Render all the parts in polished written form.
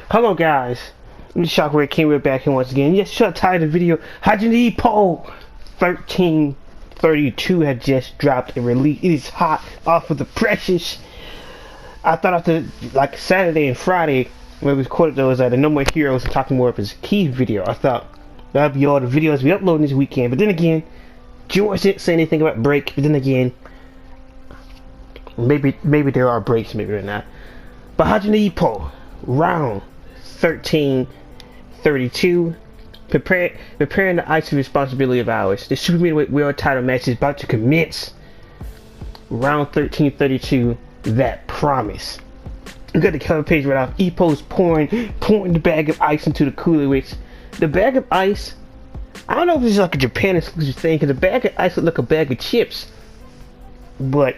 Hello guys, I'm Shockwave King. We're back here once again. Yes, shut title of the video. Hajime Ippo 1332 had just dropped a release. It is hot off of the presses. I thought after like Saturday and Friday when we recorded those the No More Heroes and Talking More of his key video, I thought that'd be all the videos we uploading this weekend. But then again, George didn't say anything about break. But then again, maybe there are breaks, maybe or not. But Hajime Ippo round 1332, preparing the ice and responsibility of ours. The super middleweight world title match is about to commence. Round 1332, that promise. We got the cover page right off. Ippo's pouring the bag of ice into the cooler, which the bag of ice, I don't know if this is like a Japan exclusive thing, because the bag of ice look like a bag of chips, but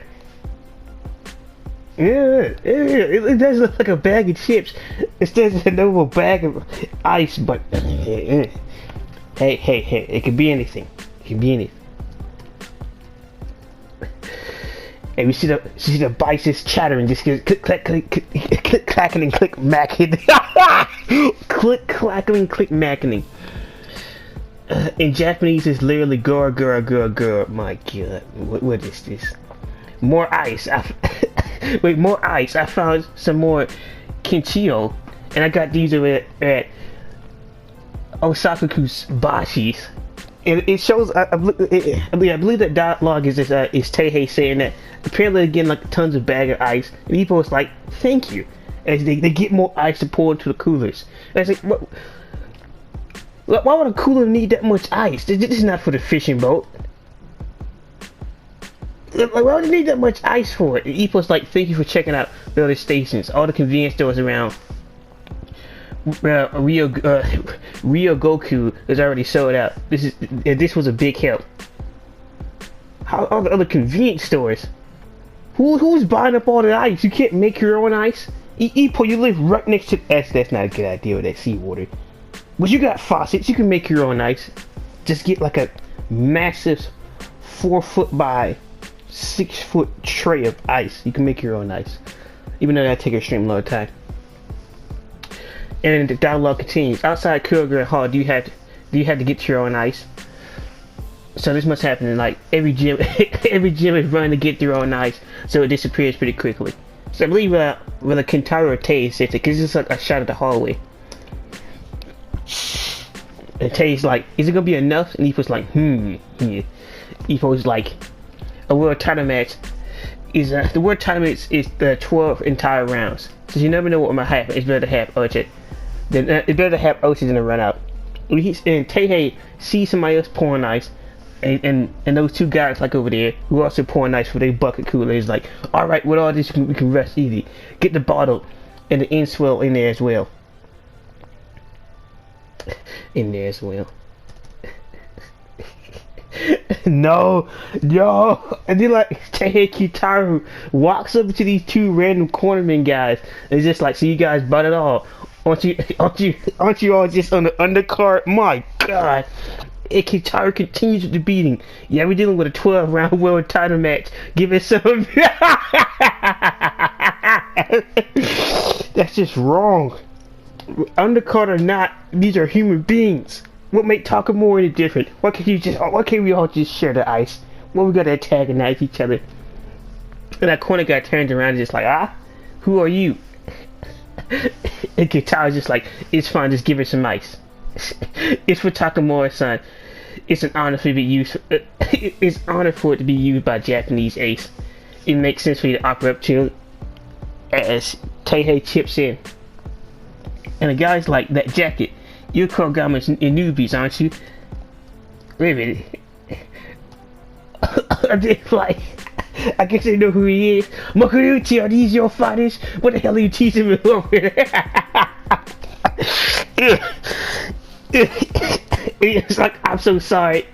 yeah, it does look like a bag of chips instead of a normal bag of ice. But hey, it could be anything. It could be anything. And we see the biceps chattering, just click clacking and click macking. Click clacking, click macking. In Japanese, it's literally go. My God, what is this? More ice. Wait, more ice. I found some more Kinchio, and I got these over at Osaku's Bashi's. And it shows, I believe that dialogue is Teihei saying that apparently they're getting like tons of bag of ice, and Ippo's like, thank you, as they get more ice to pour into the coolers. And I was like, why would a cooler need that much ice? This is not for the fishing boat. Like, why would you need that much ice for it? And Ippo's like, thank you for checking out the other stations, all the convenience stores around. Rio Goku is already sold out. This was a big help. How all the other convenience stores? Who's buying up all the ice? You can't make your own ice. Ippo, you live right next to. That's not a good idea with that seawater. But you got faucets. You can make your own ice. Just get like a massive 4-foot by 6-foot tray of ice. You can make your own ice, even though that take a extreme long time. And the dialogue continues. Outside Kyogre Hall, do you have to get your own ice? So this must happen in like every gym. Every gym is running to get their own ice, so it disappears pretty quickly. So I believe whether Kentaro or Tay says it, because it's like a shot at the hallway. And Tay's like, is it gonna be enough? And Ippo's like, yeah. Ippo's like, a world title match is the world title match is the 12 entire rounds. So you never know what might happen. It's better to have Ocha. It's better to have Ocha than to run out. And Teihei sees somebody else pouring ice, and those two guys like over there who also pouring ice for their bucket cooler is like, all right, with all this we can rest easy. Get the bottle and the inswell in there as well. In there as well. No, and then like Teihei Kitaru walks up to these two random cornerman guys and it's just like, so you guys bought it all? Aren't you all just on the undercard? My God. And Kitaru continues with the beating. Yeah, we're dealing with a 12-round world title match. Give it some. That's just wrong. Undercard or not, these are human beings. What make Talking More any different? Why can't we all just share the ice? Why we gotta antagonize each other? And that corner guy turns around and just like, who are you? And Kitaro's just like, it's fine, just give her some ice. It's for Takamura, son. It's an honor for it to be used. It's honor for it to be used by Japanese ace. It makes sense for you to offer up to as Teihei chips in. And the guy's like, that jacket. You're Kogamas and newbies, aren't you? Wait a minute. Like, I guess they know who he is. Makuruchi, are these your fighters? What the hell are you teasing me over there? It's like, I'm so sorry.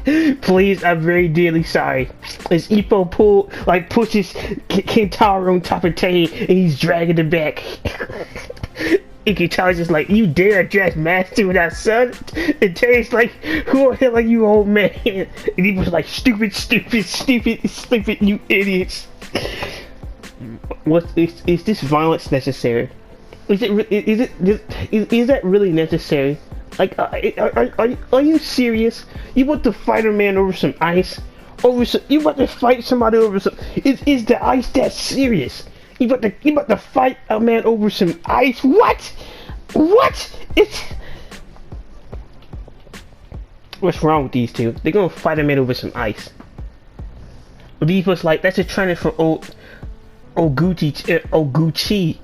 Please, I'm very dearly sorry. As Ippo pushes Kentaro on top of Tay and he's dragging him back. And Kentaro's just like, you dare dress master without son? And Terry's like, who the hell are you, old man? And he was like, stupid, you idiots. Is this violence necessary? Is that really necessary? Like, are you serious? You want to fight a man over some ice? You about to fight somebody over some? Is the ice that serious? You about to fight a man over some ice? What? What? What's wrong with these two? They're gonna fight a man over some ice. These was like, that's a training for Gucci.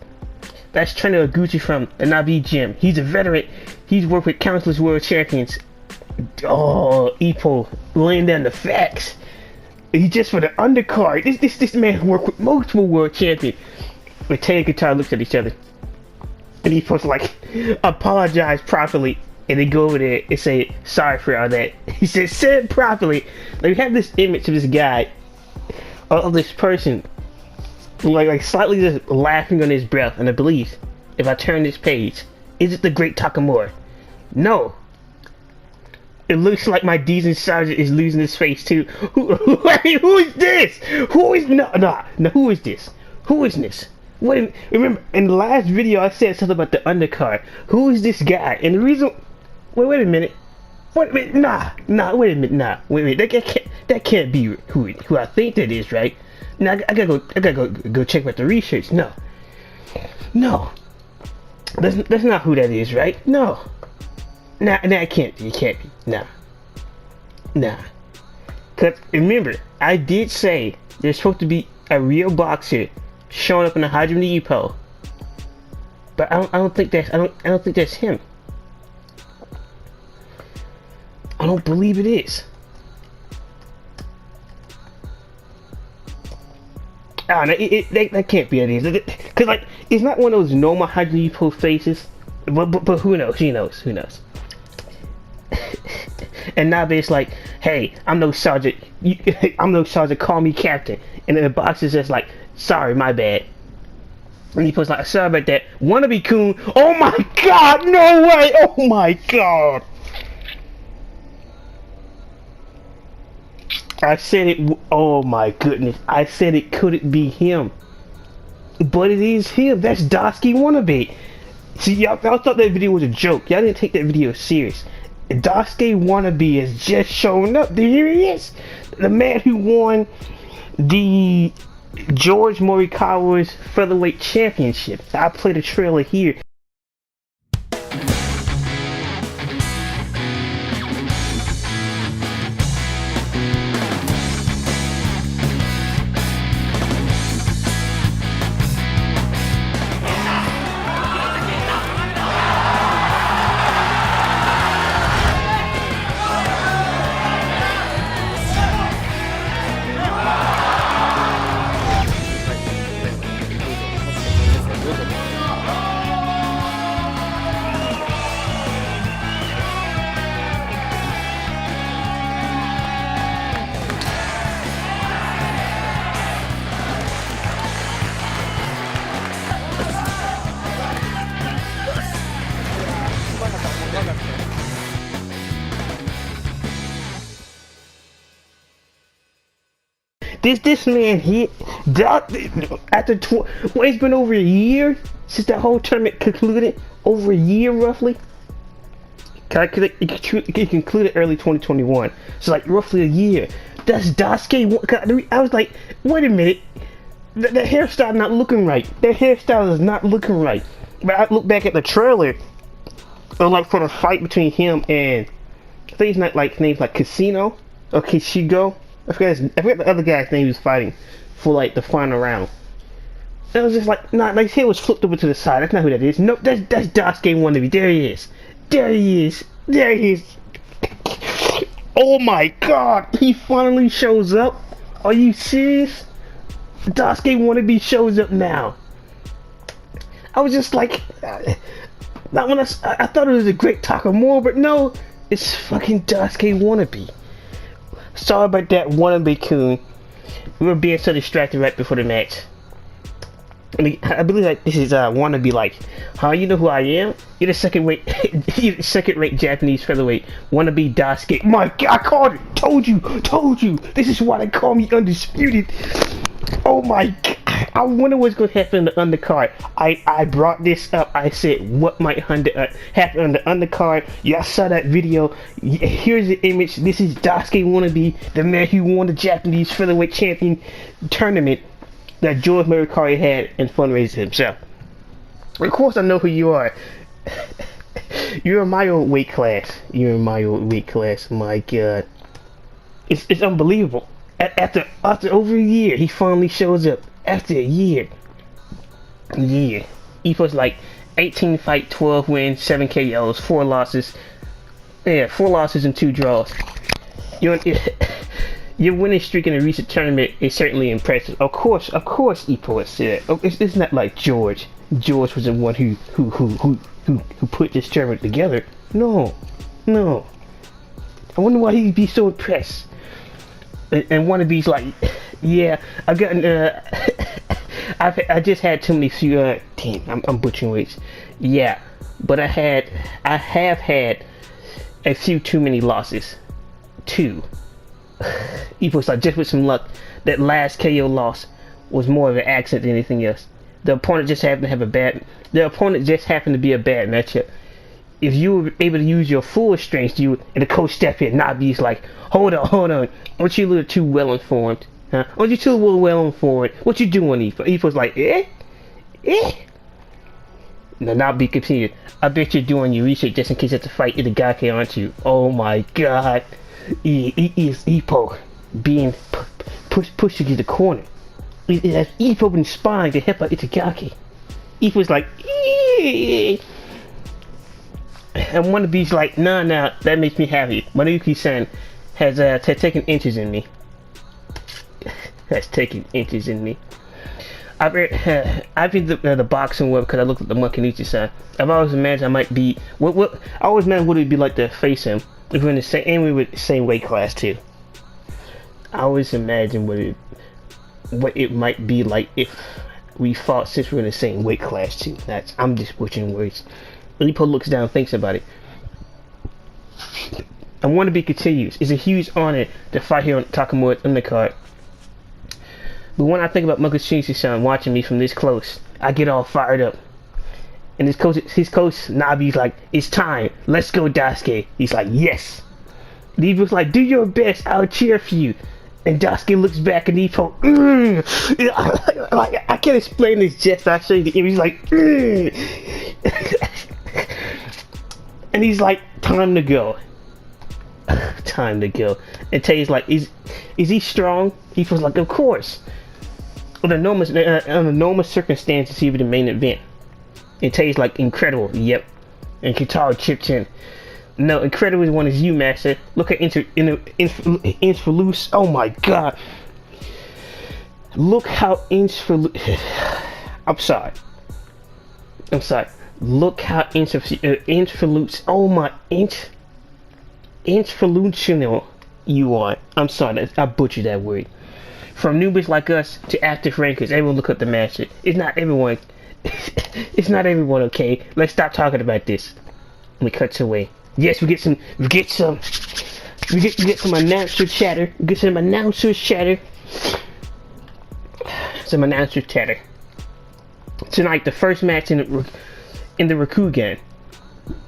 That's trainer Gucci from the Navi gym. He's a veteran. He's worked with countless world champions. Oh, Ippo laying down the facts. He's just for the undercard. This man worked with multiple world champions. But Tay and Guitar looked at each other, and Ippo's like, apologize properly. And they go over there and say, sorry for all that. He said, say it properly. Like, we have this image of this guy, of this person, like slightly just laughing on his breath. And I believe, if I turn this page, is it the Great Takamura? No. It looks like my decent sergeant is losing his face too. Who is this? Who is who is this? Who is this? Wait, remember in the last video I said something about the undercard. Who is this guy? And the reason, wait a minute. Wait a minute, wait a minute, that can't be who I think that is, right? Now I gotta go check out the research. No, that's not who that is, right? No, it can't be. Nah. Cause remember, I did say there's supposed to be a real boxer showing up in the Hajime Ippo, but I don't think that's him. I don't believe it is. Oh, no, that can't be it is. Cause like, it's not one of those normal Hajime Ippo faces. But who knows? Who knows? And now it's like, hey, I'm no sergeant. I'm no sergeant. Call me captain. And then the box is just like, sorry, my bad. And he puts like, sorry about that. Wannabe coon. Oh my God! No way! Oh my God! I said it. Oh my goodness! I said it couldn't be him, but it is him. That's Dasuke Wannabe. See, y'all thought that video was a joke. Y'all didn't take that video serious. Dasuke Wannabe has just shown up. Here he is, the man who won the George Morikawa's featherweight championship. I played a trailer here. This man here, after it's been over a year since that whole tournament concluded, over a year roughly. It concluded early 2021, so like roughly a year. That's Dasuke. I was like, wait a minute, the hairstyle not looking right. That hairstyle is not looking right. But I look back at the trailer, like for the fight between him and I think his name's like Casino or Kishigo. I forgot the other guy's name he was fighting for like the final round. And I was just like, nah, like his head was flipped over to the side. That's not who that is. Nope, that's Dasuke Wannabe. There he is. Oh my God, he finally shows up. Are you serious? Dasuke Wannabe shows up now. I was just like, not when I thought it was a Great Takamura, but no, it's fucking Dasuke Wannabe. Sorry about that, Wannabe-kun. We were being so distracted right before the match. I believe like this is Wannabe like, huh? You know who I am? You're the second-rate Japanese featherweight. Wannabe Dasuke. My God, I called it. Told you. This is why they call me undisputed. Oh my God. I wonder what's going to happen in the undercard. I brought this up. I said what might happen on the undercard. Y'all saw that video. Here's the image. This is Daisuke Wannabe, the man who won the Japanese featherweight champion tournament that George Mercari had and fundraised himself. Of course, I know who you are. You're in my old weight class. You're in my old weight class. My God, it's unbelievable. After over a year, he finally shows up. After a year. Ippo's like 18 fight, 12 wins, 7 KOs, 4 losses. Yeah, 4 losses and 2 draws. Your winning streak in a recent tournament is certainly impressive. Of course, Ippo has said. It's not like George. George was the one who put this tournament together. No. I wonder why he'd be so impressed. And Wannabe's like, yeah, I've gotten, I just had too many few, damn, I'm butchering weights. Yeah, but I have had a few too many losses. 2. Ippo's like, just with some luck, that last KO loss was more of an accident than anything else. The opponent just happened to be a bad matchup. If you were able to use your full strength, and the coach step in, Nabi's like, hold on, aren't you a little too well informed? Huh? Aren't you too well informed? What you doing, Ippo? Ippo's like, eh? No, Nabi continued. I bet you're doing your research just in case you have to fight Itagaki, aren't you? Oh my God, is Ippo being pushed to the corner? Has Ippo been spying to help out Itagaki? Ippo's like, eee. And Wannabe's like, nah, that makes me happy. Manuyuki-san has taken interest in me. I've been the boxing web because I looked at the Makinuchi-san. I've always imagined I might be I always imagined what it'd be like to face him if we're in the same, and we were the same weight class too. I always imagined what it might be like if we fought since we're in the same weight class too. I'm just butchering words. Ippo looks down and thinks about it. And Wannabe continues. It's a huge honor to fight here on Takamura's undercard. But when I think about Makinuchi-san watching me from this close, I get all fired up. And his coach Nabi's like, it's time. Let's go, Daisuke. He's like, yes. And Ippo's like, do your best. I'll cheer for you. And Daisuke looks back and Ippo, like, I can't explain this gesture. I'll show you the image. He's like, and he's like, time to go. And Tay's like, is he strong? Ippo's like, of course. Under enormous circumstances, he was the main event. And Tay's like, incredible. Yep. And Kitaro chipped in. No, incredible one is you, Master. Look at Infalus. Oh my God. Look how I'm sorry. Look how Infalus. Oh my Infalutional you are. I'm sorry, I butchered that word. From newbies like us to active rankers, everyone look up the Master. It's not everyone. It's not everyone, okay? Let's stop talking about this. We cut away. Yes, we get some announcer chatter. Some announcer chatter. Tonight, the first match in the Rakugan.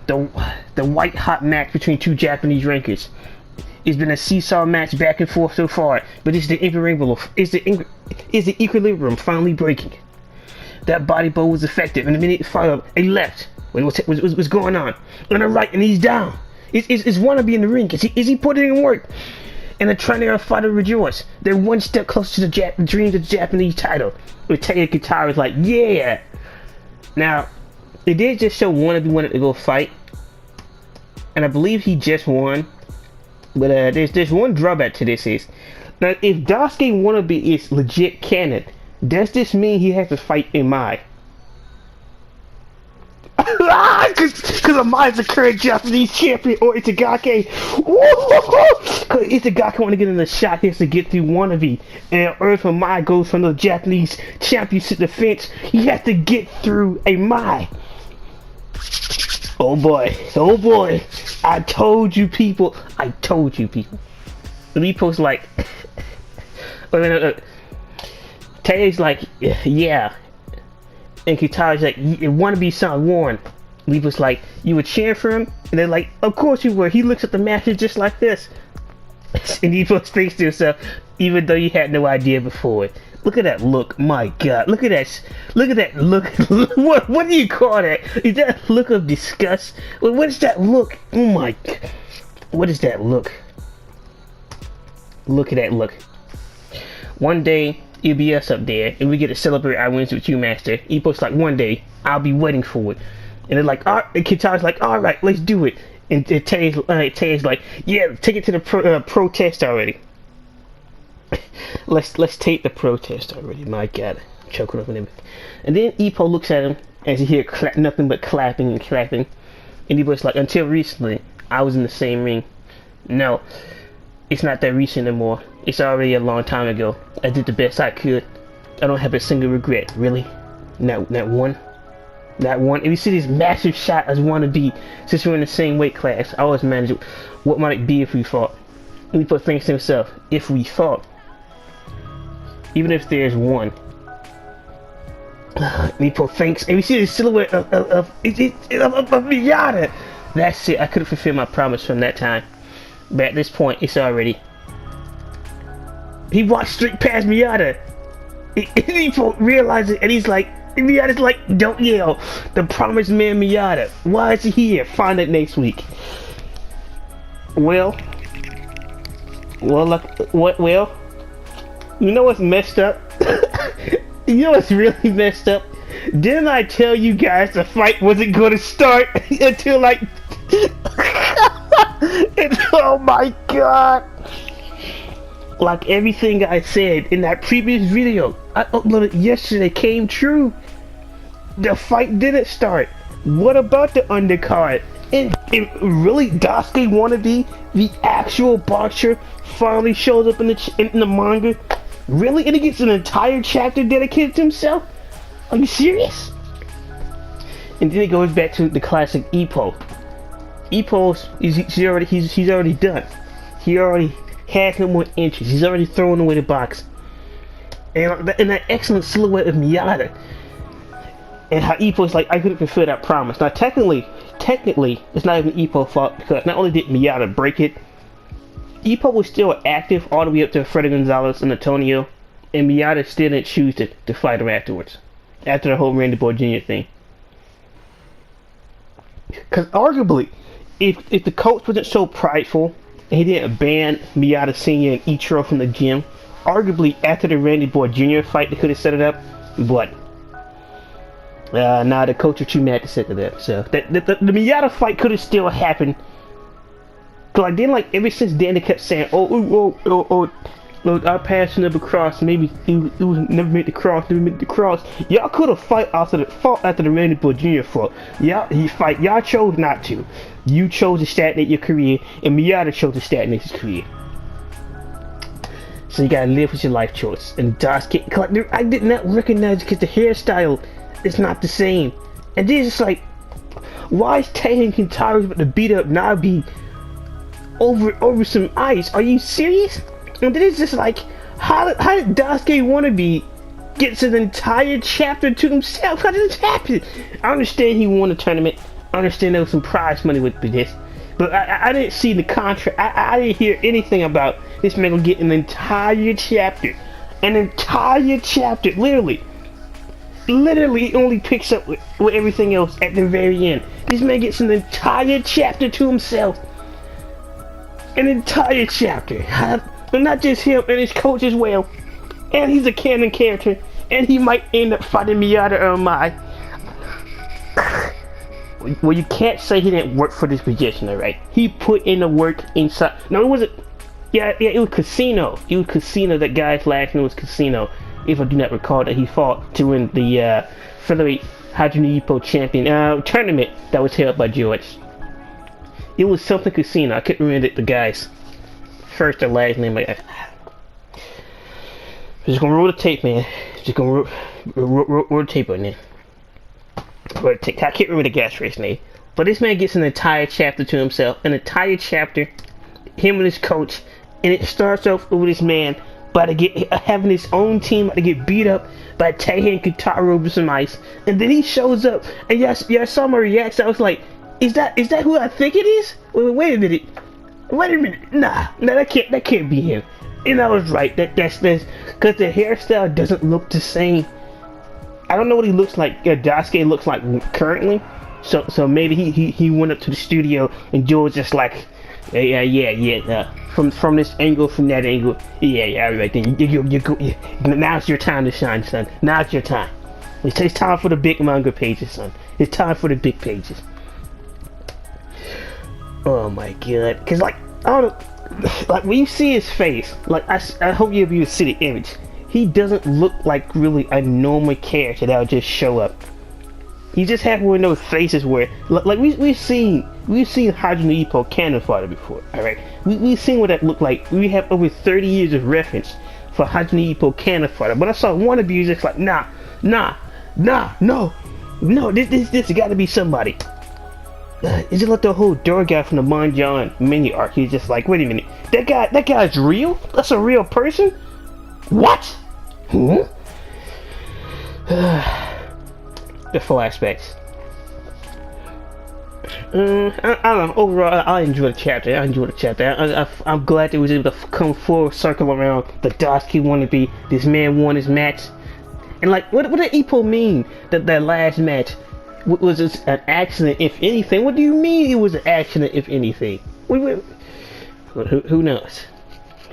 The white hot match between 2 Japanese rankers. It's been a seesaw match back and forth so far, but it's the equilibrium finally breaking. That body blow was effective, and the minute it followed, a left. What's going on? On the right, and he's down. Is Wannabe in the ring? Is he putting in work? And the trainer fighter rejoice. They're one step closer to the dreams of the Japanese title. With Takeya Kitaro is like, yeah. Now, it did just show Wannabe wanted to go fight, and I believe he just won. But there's one drawback to this is, now if Daisuke Wannabe is legit canon, does this mean he has to fight Imai? Because Imai is the current Japanese champion, or Itagaki. Because Itagaki want to get in the shot, he has to get through Wannabe. And Earth Imai goes from the Japanese championship defense, he has to get through Imai. Oh boy, I told you people. Ippo's like, Tay's like, yeah. And Kitara's like, you want to be son Warren. Lee was like, you were cheering for him? And they're like, of course you were. He looks at the matches just like this. And he both thinks to himself, even though you had no idea before. Look at that look. My God. Look at that. Look at that look. What do you call that? Is that a look of disgust? What is that look? Oh my God. What is that look? Look at that look. One day, it'll be us up there, and we get to celebrate our wins with you, Master. Ippo's like, one day, I'll be waiting for it. And they're like, and Kitara's like, alright, let's do it. And Tay's like, yeah, take it to the protest already. let's take the protest already. My God, I'm choking up and everything. And then Ippo looks at him as he hears nothing but clapping and clapping. And Ippo's like, until recently, I was in the same ring. No, it's not that recent anymore. It's already a long time ago. I did the best I could. I don't have a single regret, really. Not one. Not one. If you see this massive shot as one to be, since we're in the same weight class, I always manage it. What might it be if we fought? And Ippo thinks to himself, if we fought, even if there's one. Ippo thinks, and we see the silhouette of Miyata. That's it. I couldn't fulfill my promise from that time. But at this point, it's already. He walked straight past Miyata. Ippo realizes it, and he's like, Miyata's like, don't yell. The promised man Miyata. Why is he here? Find it next week. Well, you know what's messed up? You know what's really messed up? Didn't I tell you guys the fight wasn't going to start until like... oh my God. Like everything I said in that previous video I uploaded yesterday came true. The fight didn't start. What about the undercard? And really Daisuke wannabe, the actual boxer, finally shows up in the manga? Really? And he gets an entire chapter dedicated to himself? Are you serious? And then it goes back to the classic Ippo. Ippo's he's already done. He already has no more interest. He's already thrown away the box. And that excellent silhouette of Miyata. And how Ippo's like, I couldn't fulfill that promise. Now technically, it's not even Ippo's fault, because not only did Miyata break it, Ippo was still active all the way up to Freddy Gonzalez and Antonio, and Miyata still didn't choose to fight him afterwards. After the whole Randy Boy Jr. thing. Because arguably, if the coach wasn't so prideful, and he didn't ban Miyata Sr. and Ichiro from the gym, arguably after the Randy Boy Jr. fight they could have set it up, but nah, the coach was too mad to set it up. So the Miyata fight could have still happened. Cause like then, like ever since then they kept saying, oh, our passion of the cross, maybe it was never made the cross. Y'all could have fought after the Randy Boy Jr. fought. Y'all chose not to. You chose to stagnate your career, and Miyata chose to stagnate his career. So you gotta live with your life choice. And Daisuke, I did not recognize because the hairstyle is not the same. And then it's like, why is Tay and Kintaro about to beat up Nabi over some ice? Are you serious? And then it's just like, how did Daisuke wannabe get an entire chapter to himself? How did this happen? I understand he won the tournament. I understand there was some prize money with this. But I didn't see the contract. I didn't hear anything about this man gonna get an entire chapter. An entire chapter, literally. Literally, it only picks up with everything else at the very end. This man gets an entire chapter to himself. An entire chapter. And not just him, and his coach as well. And he's a canon character. And he might end up fighting Miyata or Mai. Well, you can't say he didn't work for this position, alright? He put in the work inside. No, it wasn't. Yeah, it was Casino. It was Casino. That guy's last name was Casino. If I do not recall that he fought to win the featherweight Hajime Ippo champion tournament that was held by George. It was something Casino. I couldn't remember the guy's first or last name. We're just gonna roll the tape, man. Just gonna roll the tape on there. I can't remember the guy's first name. But this man gets an entire chapter to himself. An entire chapter. Him and his coach. And it starts off with this man about to get having his own team, about to get beat up by Tae and Kitaro over some ice, and then he shows up, and y'all saw my reaction. I was like, is that who I think it is? Wait a minute, nah, that can't be him. And I was right. That's because the hairstyle doesn't look the same. I don't know what he looks like. Daisuke looks like currently. So maybe he went up to the studio and Joe was just like, yeah. From this angle, from that angle, yeah, right then. You go. Now it's your time to shine, son. Now it's your time. It's time for the big manga pages, son. It's time for the big pages. Oh my god, cause like I don't know, like when you see his face, like I hope you'll be able to see the image. He doesn't look like really a normal character that would just show up. He just had one of those faces where, like we've seen Hajime Ippo Cannon Fodder before, alright? We've seen what that looked like. We have over 30 years of reference for Hajime Ippo Cannon Fodder. But I saw one of you just like, no, this got to be somebody. It's just like the whole door guy from the Manjan mini arc. He's just like, wait a minute, that guy's real? That's a real person? What? The flashbacks. I don't know. Overall, I enjoy the chapter. I'm glad they was able to come full circle around the Daisuke wannabe. This man won his match. And like, what did Ippo mean that last match was just an accident, if anything? What do you mean it was an accident, if anything? Who knows?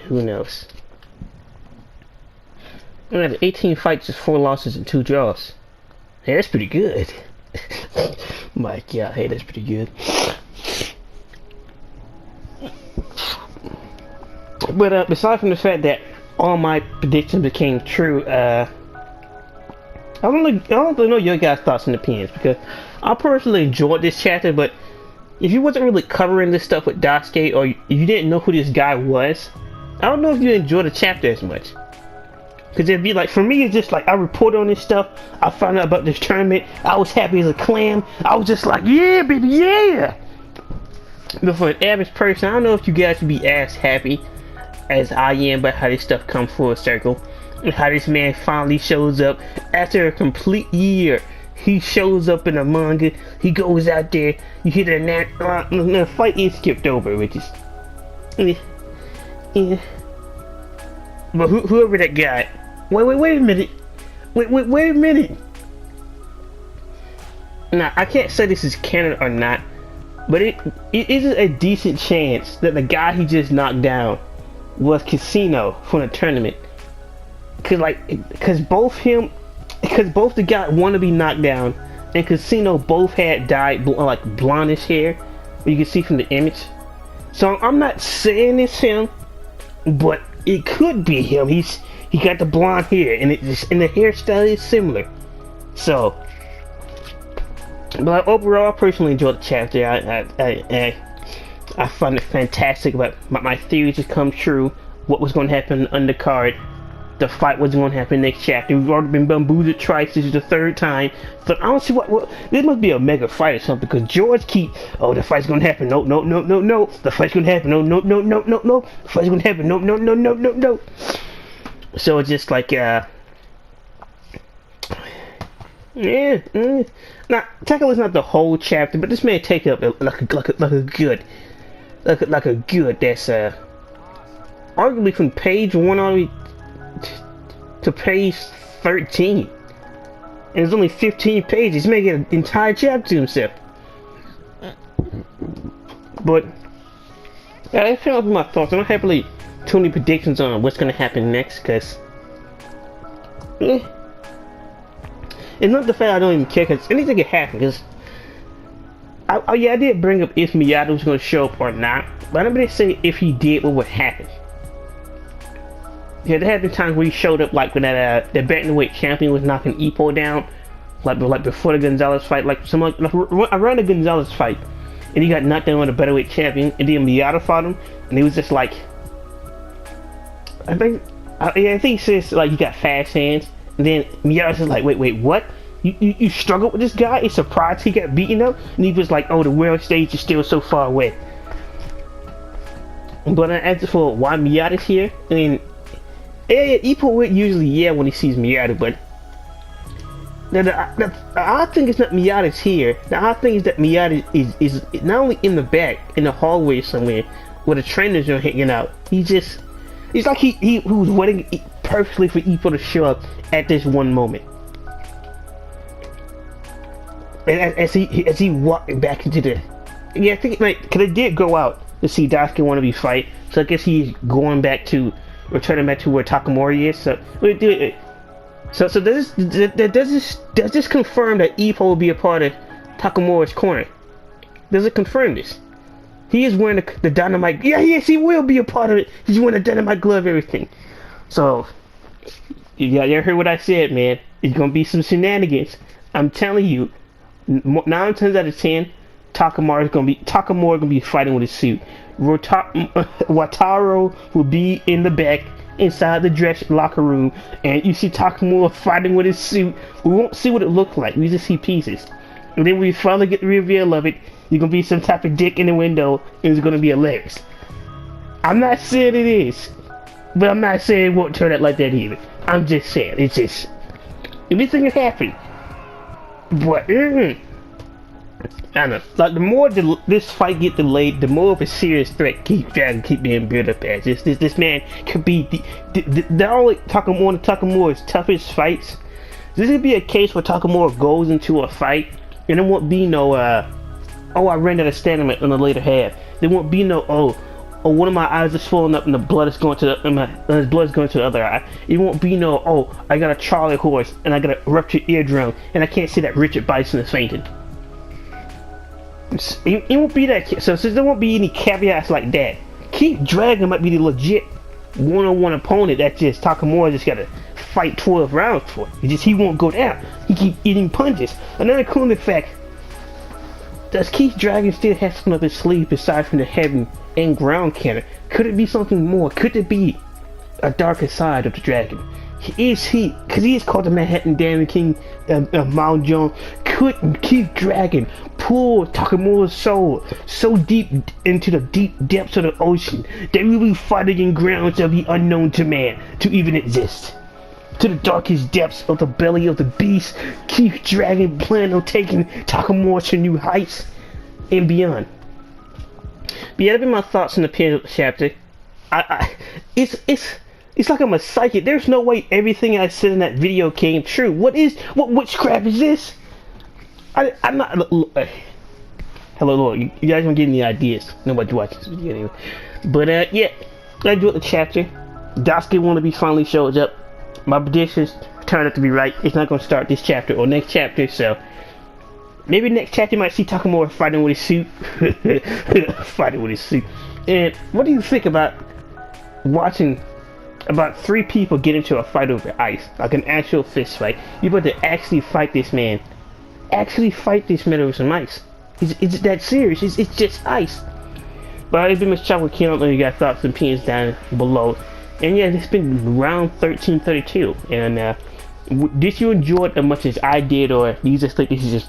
Who knows? I had 18 fights, just 4 losses and 2 draws. Hey, that's pretty good. My god, hey, that's pretty good. But aside from the fact that all my predictions became true, I don't know your guys' thoughts and opinions, because I personally enjoyed this chapter. But if you wasn't really covering this stuff with Daisuke, or you didn't know who this guy was, I don't know if you enjoyed the chapter as much. Because it'd be like, for me, it's just like, I reported on this stuff, I found out about this tournament, I was happy as a clam, I was just like, yeah, baby, yeah! But for an average person, I don't know if you guys would be as happy as I am about how this stuff comes full circle, and how this man finally shows up after a complete year. He shows up in a manga, he goes out there, you hear the fight is skipped over, which is, yeah. But whoever that guy, wait a minute. Wait a minute. Now, I can't say this is canon or not, but it is a decent chance that the guy he just knocked down was Casino from the tournament. Cause both the guy wanted to be knocked down and Casino both had dyed like blondish hair, you can see from the image. So I'm not saying it's him, but it could be him. He got the blonde hair, and the hairstyle is similar. So, but overall, I personally enjoyed the chapter. I find it fantastic. But my theory just come true. What was going to happen in the undercard? The fight was going to happen next chapter. We've already been bamboozled twice. This is the 3rd time. So I don't see what this must be a mega fight or something. Because George oh, the fight's going to happen. No. The fight's going to happen. No. The fight's going to happen. No. So it's just like, yeah. Now, technically it's not the whole chapter, but this may take up like a good that's arguably from page 1 all the way to page 13, and there's only 15 pages. He may get an entire chapter to himself. But yeah, that's kind of my thoughts. I don't have really too many predictions on what's going to happen next, because it's not the fact I don't even care, because anything can happen. Because I did bring up if Miyato was going to show up or not, but I'm going to say if he did, what would happen. Yeah, there have been times where he showed up, like when that bantamweight champion was knocking Ippo down, like before the Gonzalez fight, like around the Gonzalez fight, and he got knocked down on the bantamweight champion, and then Miyato fought him, and he was just like, I think he says like he got fast hands, and then Miyato's just like, wait, what? You struggled with this guy? It's surprised he got beaten up, and he was like, oh, the world stage is still so far away. But as for why Miyato's here, I mean, Yeah, Ippo would usually yell when he sees Miata, but the odd thing is not Miata's here. The odd thing is that Miata is not only in the back, in the hallway somewhere, where the trainers are hanging out. He's like he was waiting perfectly for Ippo to show up at this one moment. And as he walked back into the, yeah, I think like, cause they did go out to see Daisuke want to be fight, so I guess he's going back to, returning back to where Takamori is. So does this confirm that Ippo will be a part of Takamori's corner? Does it confirm this? He is wearing the dynamite. Yeah, yes, he will be a part of it. He's wearing the dynamite glove, everything. So, you heard what I said, man. It's gonna be some shenanigans. I'm telling you, 9 times out of 10, Takamori gonna be fighting with his suit. Wataru will be in the back, inside the dress locker room, and you see Takamura fighting with his suit. We won't see what it looked like. We just see pieces, and then we finally get the reveal of it. You're gonna be some type of dick in the window, and it's gonna be hilarious. I'm not saying it is, but I'm not saying it won't turn out like that either. I'm just saying it's just anything can happen. But I don't know. Like the more this fight get delayed, the more of a serious threat keep being built up as. This man could be the only Takamura's toughest fights. This could be a case where Takamura goes into a fight and there won't be no oh, I ran out of stamina in the later half. There won't be no oh, one of my eyes is swollen up and the blood is going to his blood is going to the other eye. It won't be no oh, I got a Charlie horse and I got a ruptured eardrum and I can't see that Richard Bison is fainting. It won't be that. So since there won't be any caveats like that, Keith Dragon might be the legit one-on-one opponent that just Takamura just gotta fight 12 rounds for. He won't go down. He keep eating punches. Another cool fact: does Keith Dragon still have something up his sleeve aside from the heaven and ground cannon? Could it be something more? Could it be a darker side of the dragon? Because he is called the Manhattan Diamond King of Mount Jones. Could Keith Dragon pull Takamura's soul so deep into the deep depths of the ocean that we will be fighting in grounds that be unknown to man to even exist? To the darkest depths of the belly of the beast, Keith Dragon plan on taking Takamura to new heights and beyond. But yeah, that'd be my thoughts on the Ippo chapter. It's like I'm a psychic. There's no way everything I said in that video came true. What witchcraft is this? I'm not. Hello, Lord. You guys don't get any ideas. Nobody watches this video anyway. But yeah, I enjoyed the chapter. Daisuke wannabe finally shows up. My predictions turned out to be right. It's not going to start this chapter or next chapter, so maybe next chapter you might see Takamura fighting with his suit. Fighting with his suit. And what do you think about watching about 3 people get into a fight over ice, like an actual fist fight? You're about to actually fight this man. Actually fight this man over some ice. It's that serious. It's just ice. But it's been Mr. Chocolate King. Let me got thoughts and opinions down below. And yeah, it's been round 1332. And did you enjoy it as much as I did, or do you just think this is just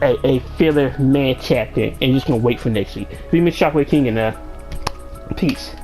a filler man chapter and you're just gonna wait for next week? Be Mr. Chocolate King, and peace.